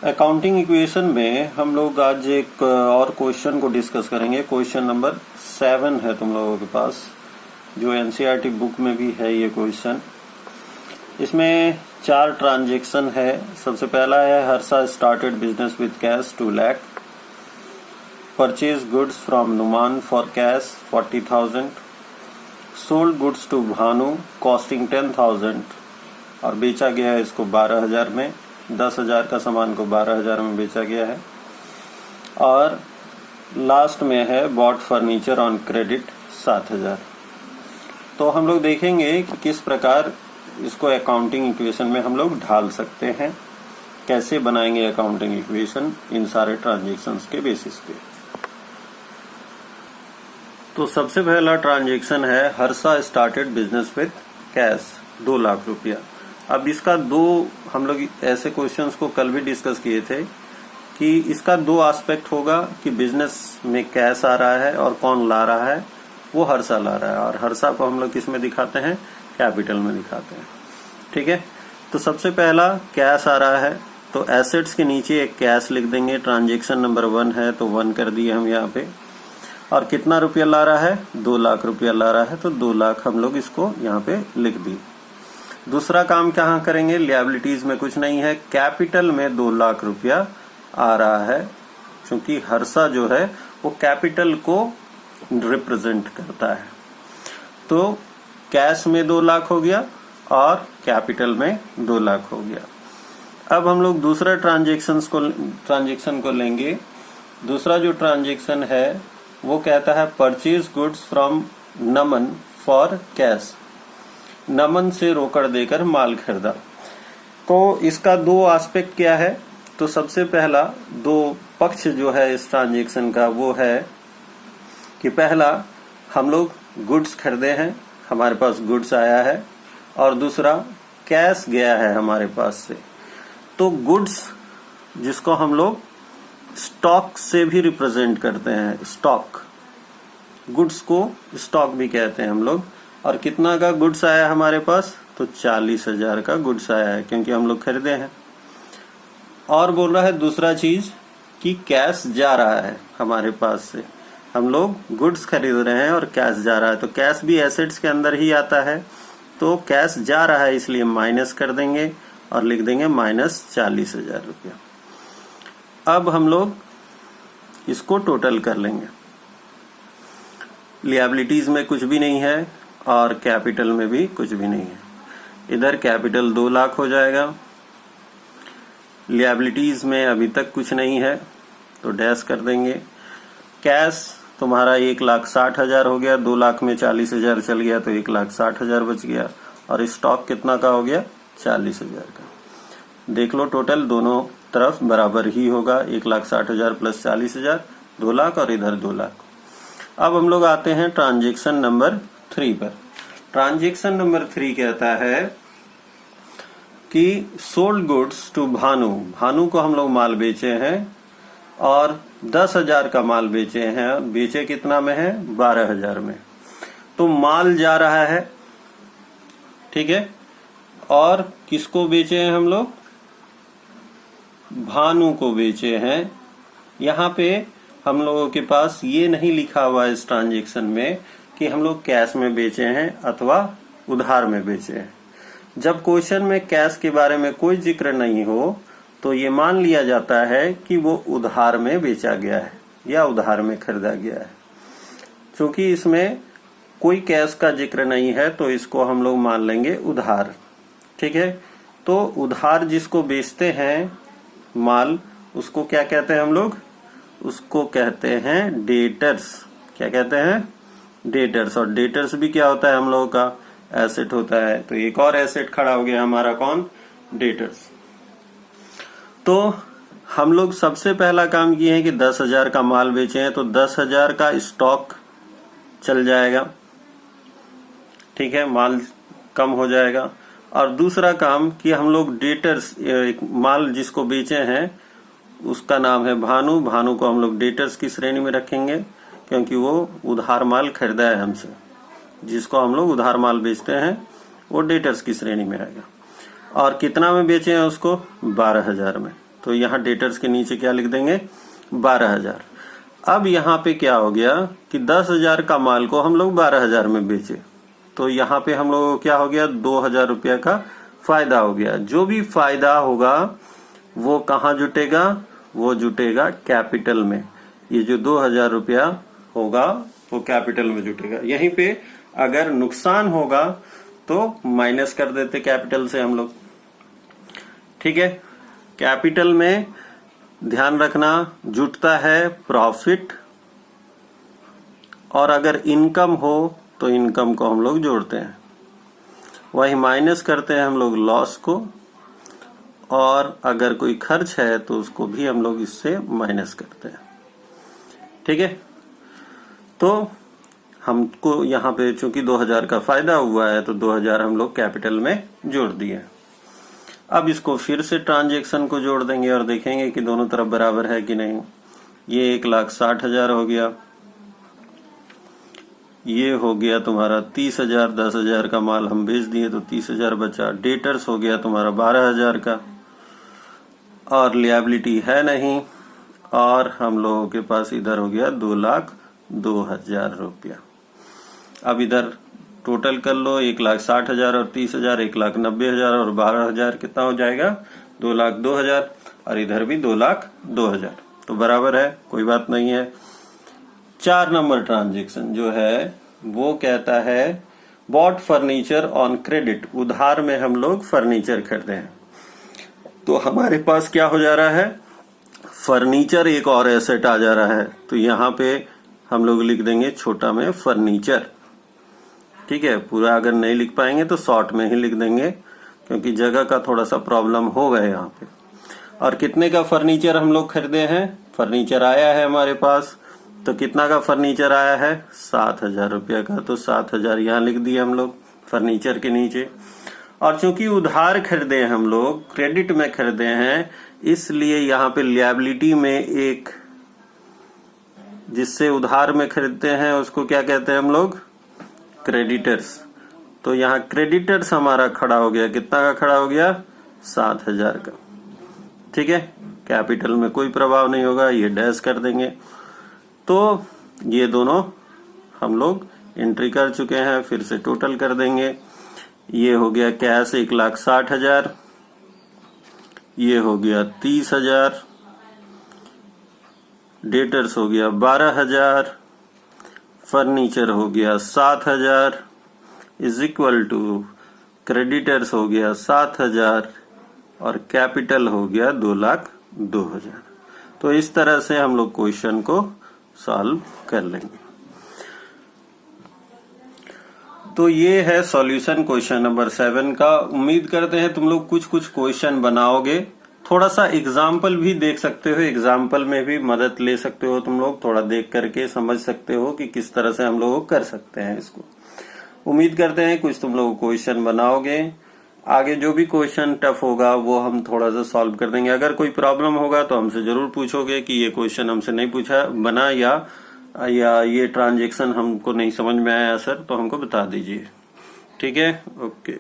Accounting equation में हम लोग आज एक और क्वेश्चन को डिस्कस करेंगे। क्वेश्चन नंबर 7 है तुम लोगों के पास, जो एनसीईआरटी बुक में भी है ये क्वेश्चन। इसमें 4 ट्रांजेक्शन है। सबसे पहला है Harsha started business with cash 2 lakh, purchase goods from Numan for cash 40,000, sold goods to Bhanu costing 10,000 और बेचा गया है इसको 12,000 में। 10,000 का सामान को 12,000 में बेचा गया है। और लास्ट में है बॉट फर्नीचर ऑन क्रेडिट 7,000। तो हम लोग देखेंगे कि किस प्रकार इसको अकाउंटिंग इक्वेशन में हम लोग ढाल सकते हैं, कैसे बनाएंगे अकाउंटिंग इक्वेशन इन सारे ट्रांजेक्शन्स के बेसिस पे। तो सबसे पहला ट्रांजेक्शन है Harsha started business with cash 2 lakh रुपया। अब इसका हम लोग ऐसे क्वेश्चंस को कल भी डिस्कस किए थे कि इसका 2 एस्पेक्ट होगा कि बिजनेस में कैश आ रहा है और कौन ला रहा है, वो हर्षा ला रहा है। और हर्षा को हम लोग किस में दिखाते हैं, कैपिटल में दिखाते हैं। ठीक है, तो सबसे पहला कैश आ रहा है तो एसेट्स के नीचे एक कैश लिख देंगे। ट्रांजेक्शन नंबर 1 है तो 1 कर दिए हम यहाँ पे। और कितना रुपया ला रहा है, 2 लाख रुपया ला रहा है तो 2 लाख हम लोग इसको यहाँ पे लिख दिए। दूसरा काम कहाँ करेंगे, लिएबिलिटीज में कुछ नहीं है, कैपिटल में 2 लाख रुपया आ रहा है, क्योंकि हर्षा जो है वो कैपिटल को रिप्रेजेंट करता है। तो कैश में 2 लाख हो गया और कैपिटल में 2 लाख हो गया। अब हम लोग दूसरा ट्रांजेक्शन को लेंगे। दूसरा जो ट्रांजेक्शन है वो कहता है purchase goods from Naman for cash. Naman से रोकड़ देकर माल खरीदा। तो इसका 2 एस्पेक्ट क्या है, तो सबसे पहला 2 पक्ष जो है इस ट्रांजेक्शन का वो है कि पहला हम लोग गुड्स खरीदे हैं, हमारे पास गुड्स आया है, और दूसरा कैश गया है हमारे पास से। तो गुड्स जिसको हम लोग स्टॉक से भी रिप्रेजेंट करते हैं, स्टॉक, गुड्स को स्टॉक भी कहते हैं हम लोग। और कितना का गुड्स आया हमारे पास, तो 40,000 का गुड्स आया है, क्योंकि हम लोग खरीदे हैं। और बोल रहा है दूसरा चीज कि कैश जा रहा है हमारे पास से, हम लोग गुड्स खरीद रहे हैं और कैश जा रहा है। तो कैश भी एसेट्स के अंदर ही आता है, तो कैश जा रहा है इसलिए माइनस कर देंगे और लिख देंगे माइनस 40,000 रुपया। अब हम लोग इसको टोटल कर लेंगे। लिएबिलिटीज में कुछ भी नहीं है और कैपिटल में भी कुछ भी नहीं है। इधर कैपिटल 2 लाख हो जाएगा, लिएबिलिटीज में अभी तक कुछ नहीं है तो डैश कर देंगे। कैश तुम्हारा 1,60,000 हो गया, 2 लाख में 40,000 चल गया तो 1,60,000 बच गया। और स्टॉक कितना का हो गया, 40,000 का। देख लो टोटल दोनों तरफ बराबर ही होगा, 1,60,000 प्लस 40,000 2 लाख और इधर 2 लाख। अब हम लोग आते हैं ट्रांजेक्शन नंबर 3 पर। ट्रांजेक्शन नंबर 3 कहता है कि sold goods to Bhanu. Bhanu को हम लोग माल बेचे हैं और 10,000 का माल बेचे हैं। बेचे कितना में है, 12,000 में। तो माल जा रहा है, ठीक है। और किसको बेचे हैं हम लोग, भानु को बेचे हैं। यहाँ पे हम लोगों के पास ये नहीं लिखा हुआ है इस ट्रांजेक्शन में कि हम लोग कैश में बेचे हैं अथवा उधार में बेचे हैं। जब क्वेश्चन में कैश के बारे में कोई जिक्र नहीं हो तो ये मान लिया जाता है कि वो उधार में बेचा गया है या उधार में खरीदा गया है। क्योंकि इसमें कोई कैश का जिक्र नहीं है तो इसको हम लोग मान लेंगे उधार। ठीक है, तो उधार जिसको बेचते हैं माल, उसको क्या कहते हैं हम लोग, उसको कहते हैं डेटर्स। क्या कहते हैं, डेटर्स। और डेटर्स भी क्या होता है हम लोगों का, एसेट होता है। तो एक और एसेट खड़ा हो गया हमारा, कौन, डेटर्स। तो हम लोग सबसे पहला काम किए हैं कि 10,000 का माल बेचे हैं तो 10,000 का स्टॉक चल जाएगा, ठीक है, माल कम हो जाएगा। और दूसरा काम कि हम लोग डेटर्स, माल जिसको बेचे हैं उसका नाम है भानु। भानु को हम लोग डेटर्स की श्रेणी में रखेंगे क्योंकि वो उधार माल खरीदा है हमसे। जिसको हम लोग उधार माल बेचते हैं वो डेटर्स की श्रेणी में आएगा। और कितना में बेचे हैं उसको, 12,000 में। तो यहाँ डेटर्स के नीचे क्या लिख देंगे 12,000। अब यहाँ पे क्या हो गया कि 10,000 का माल को हम लोग 12,000 में बेचे, तो यहाँ पे हम लोगों को क्या हो गया 2,000 रुपया का फायदा हो गया। जो भी फायदा होगा वो कहाँ जुटेगा, वो जुटेगा कैपिटल में। ये जो 2,000 रुपया होगा वो कैपिटल में जुटेगा। यहीं पे अगर नुकसान होगा तो माइनस कर देते कैपिटल से हम लोग। ठीक है, कैपिटल में ध्यान रखना जुटता है प्रॉफिट, और अगर इनकम हो तो इनकम को हम लोग जोड़ते हैं, वही माइनस करते हैं हम लोग लॉस को, और अगर कोई खर्च है तो उसको भी हम लोग इससे माइनस करते हैं। ठीक है, तो हमको यहाँ पे चूंकि 2,000 का फायदा हुआ है तो 2,000 हम लोग कैपिटल में जोड़ दिए। अब इसको फिर से ट्रांजैक्शन को जोड़ देंगे और देखेंगे कि दोनों तरफ बराबर है कि नहीं। ये 1,60,000 हो गया, ये हो गया तुम्हारा 30,000। 10,000 का माल हम बेच दिए तो 30,000 बचा। डेटर्स हो गया तुम्हारा 12,000 का, और लिएबिलिटी है नहीं, और हम लोगों के पास इधर हो गया 2,02,000 रुपया। अब इधर टोटल कर लो, 1,60,000 और 30,000 1,90,000 और 12,000 कितना हो जाएगा 2,02,000, और इधर भी 2,02,000, तो बराबर है, कोई बात नहीं है। 4 नंबर ट्रांजैक्शन जो है वो कहता है बॉट फर्नीचर ऑन क्रेडिट। उधार में हम लोग फर्नीचर खरीदे हैं, तो हमारे पास क्या हो जा रहा है फर्नीचर एक और एसेट आ जा रहा है, तो यहाँ पे हम लोग लिख देंगे छोटा में फर्नीचर। ठीक है, पूरा अगर नहीं लिख पाएंगे तो शॉर्ट में ही लिख देंगे, क्योंकि जगह का थोड़ा सा प्रॉब्लम होगा यहाँ पे। और कितने का फर्नीचर हम लोग खरीदे हैं, फर्नीचर आया है हमारे पास, तो कितना का फर्नीचर आया है 7,000 रुपया का, तो 7,000 यहाँ लिख दिए हम लोग फर्नीचर के नीचे। और चूंकि उधार खरीदे हम लोग, क्रेडिट में खरीदे हैं, इसलिए यहाँ पे लिएबिलिटी में एक जिससे उधार में खरीदते हैं उसको क्या कहते हैं हम लोग क्रेडिटर्स। तो यहाँ क्रेडिटर्स हमारा खड़ा हो गया, कितना का खड़ा हो गया 7,000 का। ठीक है, कैपिटल में कोई प्रभाव नहीं होगा, ये डैश कर देंगे। तो ये दोनों हम लोग एंट्री कर चुके हैं, फिर से टोटल कर देंगे। ये हो गया कैश 1,60,000, ये हो गया 30,000, डेटर्स हो गया 12,000, फर्नीचर हो गया 7,000 इज इक्वल टू क्रेडिटर्स हो गया 7,000 और कैपिटल हो गया 2,02,000। तो इस तरह से हम लोग क्वेश्चन को सॉल्व कर लेंगे। तो ये है सॉल्यूशन क्वेश्चन नंबर 7 का। उम्मीद करते हैं तुम लोग कुछ क्वेश्चन बनाओगे, थोड़ा सा एग्जाम्पल भी देख सकते हो, एग्जाम्पल में भी मदद ले सकते हो तुम लोग, थोड़ा देख करके समझ सकते हो कि किस तरह से हम लोग कर सकते हैं इसको। उम्मीद करते हैं कुछ तुम लोग क्वेश्चन बनाओगे। आगे जो भी क्वेश्चन टफ होगा वो हम थोड़ा सा सॉल्व कर देंगे। अगर कोई प्रॉब्लम होगा तो हमसे जरूर पूछोगे कि ये क्वेश्चन हमसे नहीं पूछा बना, या ये ट्रांजैक्शन हमको नहीं समझ में आया सर, तो हमको बता दीजिए। ठीक है, ओके।